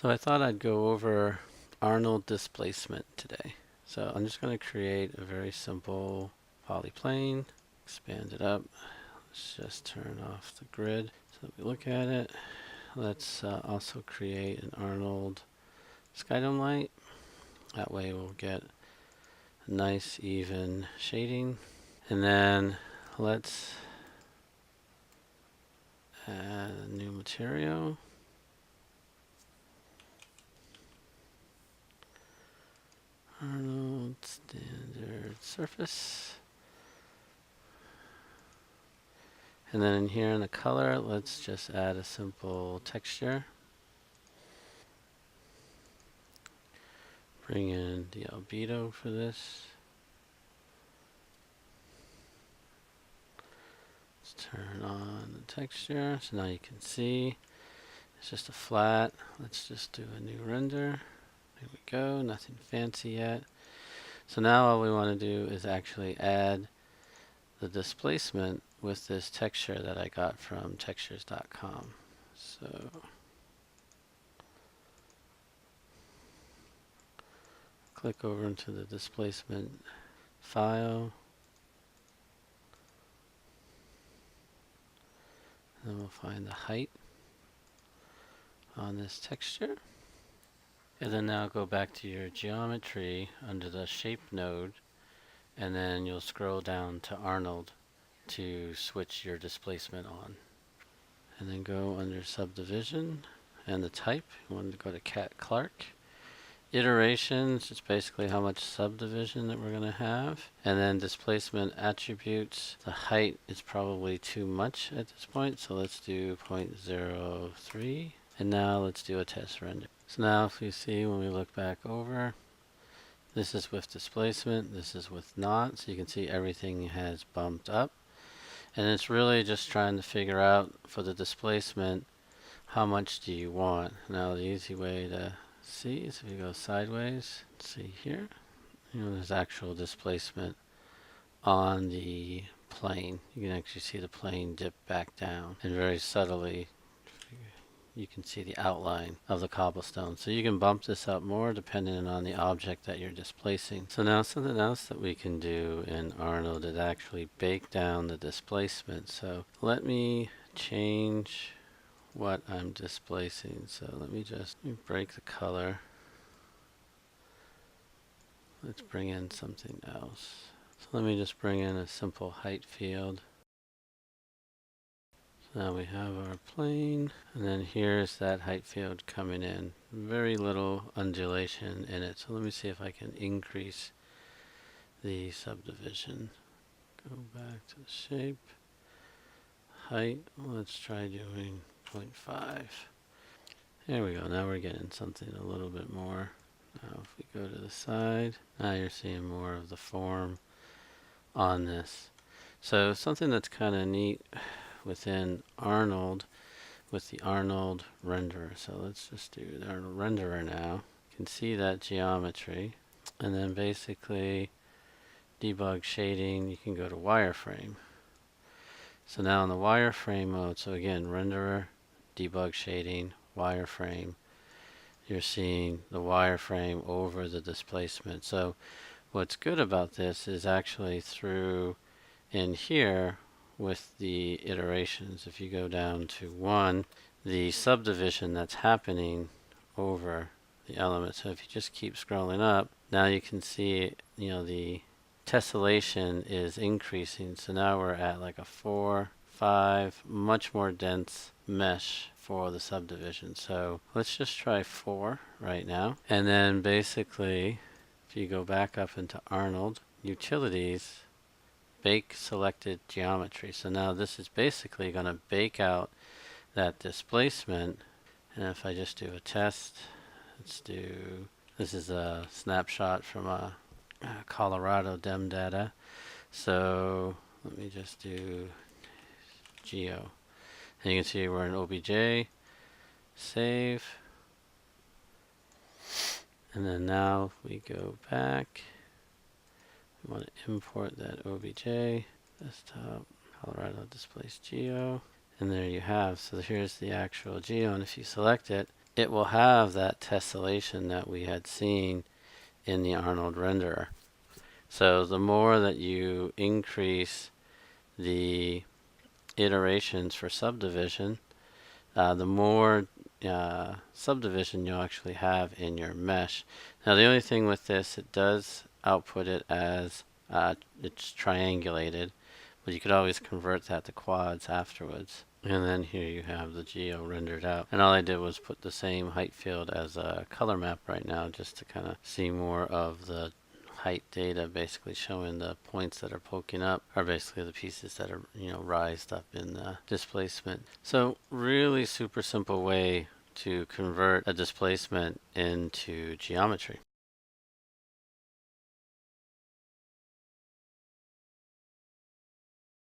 So I thought I'd go over Arnold displacement today. So I'm just going to create a very simple polyplane, expand it up. Let's just turn off the grid so that we look at it. Let's also create an Arnold skydome light. That way we'll get a nice even shading. And then let's add a new material. Arnold standard surface. And then in here in the color, let's just add a simple texture. Bring in the albedo for this. Let's turn on the texture. So now you can see it's just a flat. Let's just do a new render. There we go, nothing fancy yet. So now all we want to do is actually add the displacement with this texture that I got from textures.com. So click over into the displacement file. And then we'll find the height on this texture. And then now go back to your geometry under the shape node, and then you'll scroll down to Arnold to switch your displacement on. And then go under subdivision and the type. You want to go to Cat Clark. Iterations, it's basically how much subdivision that we're going to have. And then displacement attributes. The height is probably too much at this point, so let's do 0.03. And now let's do a test render. So now if you see when we look back over, this is with displacement, this is with not, so you can see everything has bumped up. And it's really just trying to figure out for the displacement, how much do you want? Now the easy way to see is if you go sideways, see here, there's actual displacement on the plane. You can actually see the plane dip back down, and very subtly you can see the outline of the cobblestone. So you can bump this up more depending on the object that you're displacing. So now something else that we can do in Arnold is actually bake down the displacement. So let me change what I'm displacing. So let me break the color. Let's bring in something else. So let me just bring in a simple height field. So now we have our plane, and then here's that height field coming in. Very little undulation in it. So let me see if I can increase the subdivision. Go back to the shape. Height, let's try doing 0.5. There we go. Now we're getting something a little bit more. Now if we go to the side, now you're seeing more of the form on this. So something that's kind of neat within Arnold with the Arnold renderer. So let's just do the Arnold renderer now. You can see that geometry, and then basically debug shading, you can go to wireframe. So now in the wireframe mode, so again, renderer, debug shading, wireframe, you're seeing the wireframe over the displacement. So what's good about this is actually through in here with the iterations, if you go down to 1, the subdivision that's happening over the element. So if you just keep scrolling up, now you can see, the tessellation is increasing. So now we're at like a 4, 5, much more dense mesh for the subdivision. So let's just try 4 right now. And then basically, if you go back up into Arnold, utilities, bake selected geometry. So now this is basically going to bake out that displacement. And if I just do a test, this is a snapshot from a Colorado dem data. So let me just do geo. And you can see we're in OBJ, save. And then now if we go back, we want to import that OBJ, desktop, Colorado displace geo. And there you have. So here's the actual geo. And if you select it, it will have that tessellation that we had seen in the Arnold renderer. So the more that you increase the iterations for subdivision, the more subdivision you'll actually have in your mesh. Now the only thing with this, it does output it as it's triangulated, but you could always convert that to quads afterwards. And then here you have the geo rendered out. And all I did was put the same height field as a color map right now, just to kind of see more of the height data, basically showing the points that are poking up are basically the pieces that are, rised up in the displacement. So really super simple way to convert a displacement into geometry.